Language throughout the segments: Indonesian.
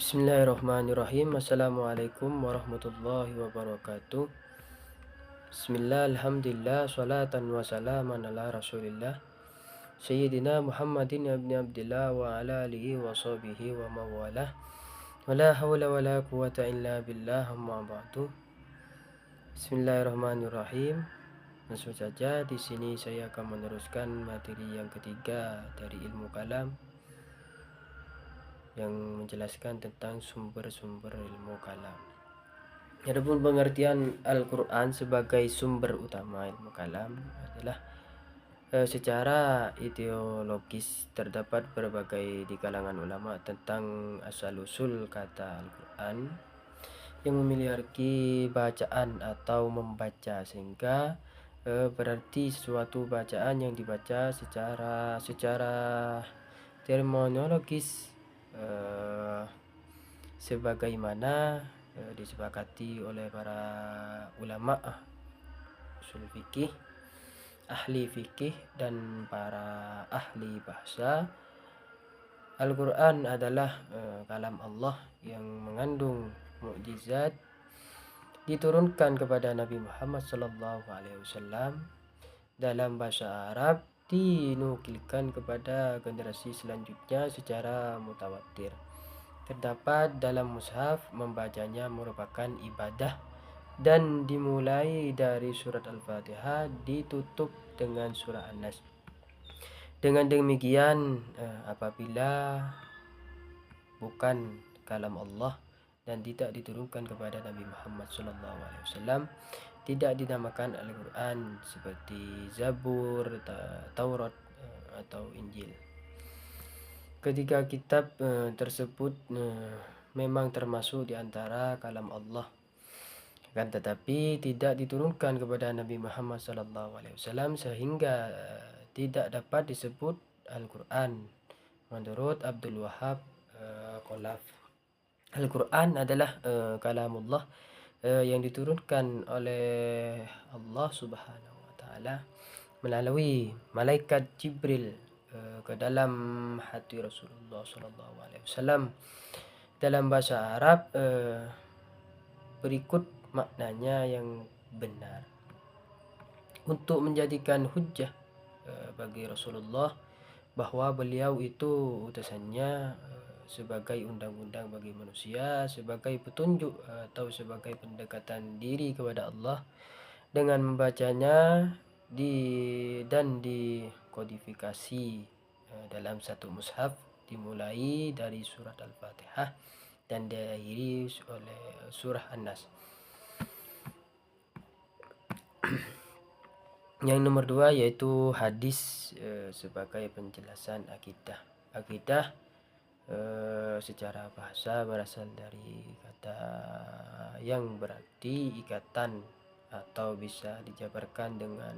Bismillahirrahmanirrahim. Assalamualaikum warahmatullahi wabarakatuh. Bismillah, alhamdulillah, salatan wa salaman ala rasulillah Sayyidina Muhammadin ibn Abdillah wa ala alihi wa sahbihi wa mawalah. Wa la hawla wa la quwata illa billah, amma ba'du. Bismillahirrahmanirrahim. Langsung saja di sini saya akan meneruskan materi yang ketiga dari ilmu kalam yang menjelaskan tentang sumber-sumber ilmu kalam. Adapun pengertian Al-Quran sebagai sumber utama ilmu kalam adalah secara ideologis terdapat berbagai di kalangan ulama tentang asal-usul kata Al-Quran yang memiliki bacaan atau membaca, sehingga berarti suatu bacaan yang dibaca secara terminologis sebagaimana disepakati oleh para ulama usul fikih, ahli fikih, dan para ahli bahasa. Al-Quran adalah kalam Allah yang mengandung mukjizat, diturunkan kepada Nabi Muhammad SAW dalam bahasa Arab, dinukilkan kepada generasi selanjutnya secara mutawatir. Terdapat dalam mushaf, membacanya merupakan ibadah dan dimulai dari surat Al-Fatihah, ditutup dengan surah An-Nas. Dengan demikian, apabila bukan kalam Allah dan tidak diturunkan kepada Nabi Muhammad SAW, tidak dinamakan Al-Quran seperti Zabur, Taurat, atau Injil. Ketiga kitab tersebut memang termasuk di antara kalam Allah, kan tetapi tidak diturunkan kepada Nabi Muhammad SAW sehingga tidak dapat disebut Al-Quran. Menurut Abdul Wahab Qolaf, Al-Quran adalah kalamullah yang diturunkan oleh Allah Subhanahu wa Ta'ala melalui malaikat Jibril ke dalam hati Rasulullah SAW. Dalam bahasa Arab berikut maknanya yang benar untuk menjadikan hujjah bagi Rasulullah bahwa beliau itu utusannya sebagai undang-undang bagi manusia, sebagai petunjuk atau sebagai pendekatan diri kepada Allah. Dengan membacanya dan dikodifikasi dalam satu mushaf, dimulai dari surat Al-Fatihah dan diakhiri oleh surah An-Nas. Yang nomor 2 yaitu hadis sebagai penjelasan akidah. Akidah secara bahasa berasal dari kata yang berarti ikatan, atau bisa dijabarkan dengan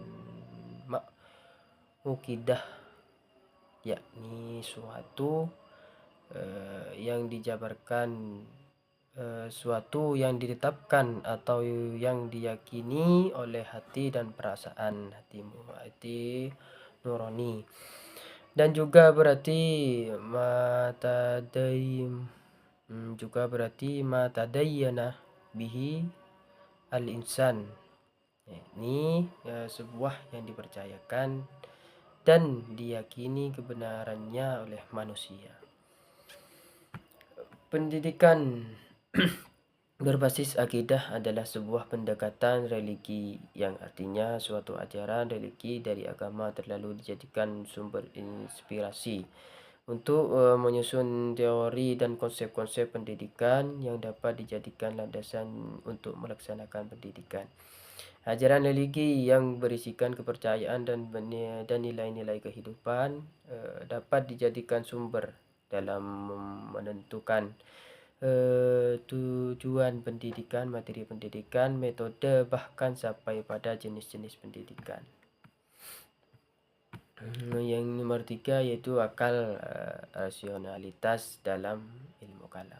ukidah, yakni suatu yang dijabarkan, suatu yang ditetapkan atau yang diyakini oleh hati dan perasaan hati nurani. Dan juga berarti matadayyana bihi al-insan, ini sebuah yang dipercayakan dan diyakini kebenarannya oleh manusia. Pendidikan berbasis akidah adalah sebuah pendekatan religi yang artinya suatu ajaran religi dari agama terlalu dijadikan sumber inspirasi untuk menyusun teori dan konsep-konsep pendidikan yang dapat dijadikan landasan untuk melaksanakan pendidikan. Ajaran religi yang berisikan kepercayaan dan nilai-nilai kehidupan dapat dijadikan sumber dalam menentukan tujuan pendidikan, materi pendidikan, metode, bahkan sampai pada jenis-jenis pendidikan. Yang nomor 3 yaitu akal rasionalitas dalam ilmu kalam.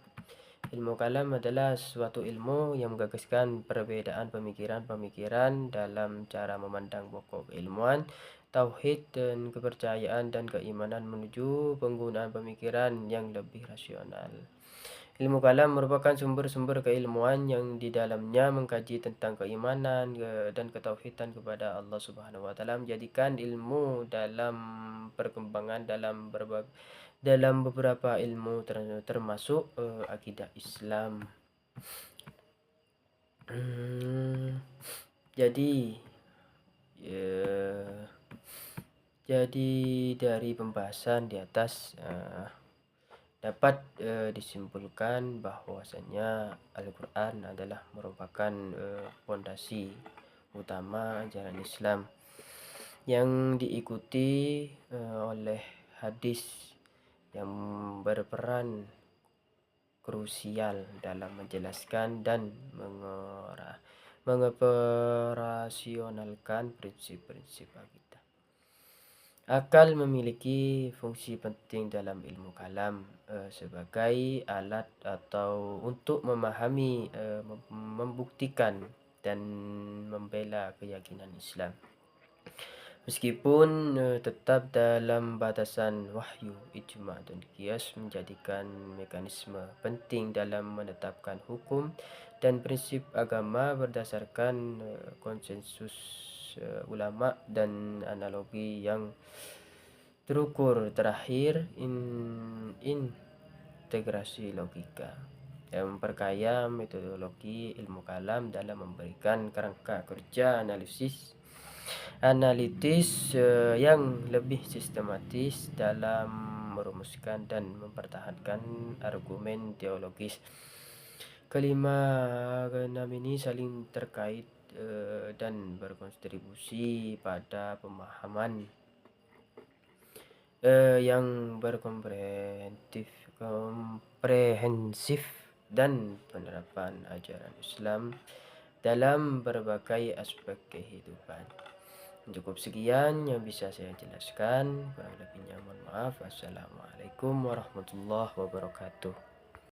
Ilmu kalam adalah suatu ilmu yang menggagaskan perbedaan pemikiran dalam cara memandang pokok keilmuan tauhid dan kepercayaan dan keimanan menuju penggunaan pemikiran yang lebih rasional. Ilmu kalam merupakan sumber-sumber keilmuan yang di dalamnya mengkaji tentang keimanan dan ketauhidan kepada Allah Subhanahu wa taala, menjadikan ilmu dalam perkembangan dalam beberapa ilmu termasuk akidah Islam. Jadi ya, jadi dari pembahasan di atas dapat disimpulkan bahwasanya Al-Quran adalah merupakan fondasi utama ajaran Islam yang diikuti oleh hadis yang berperan krusial dalam menjelaskan dan mengoperasionalkan prinsip-prinsip akidah. Akal memiliki fungsi penting dalam ilmu kalam sebagai alat atau untuk memahami, membuktikan dan membela keyakinan Islam. Meskipun tetap dalam batasan wahyu, ijma dan qiyas menjadikan mekanisme penting dalam menetapkan hukum dan prinsip agama berdasarkan konsensus ulama dan analogi yang terukur. Terakhir, integrasi logika yang memperkaya metodologi ilmu kalam dalam memberikan kerangka kerja analitis yang lebih sistematis dalam merumuskan dan mempertahankan argumen teologis. Keenam ini saling terkait dan berkontribusi pada pemahaman yang komprehensif dan penerapan ajaran Islam dalam berbagai aspek kehidupan. Cukup sekian yang bisa saya jelaskan, kurang lebihnya mohon maaf. Assalamualaikum warahmatullahi wabarakatuh.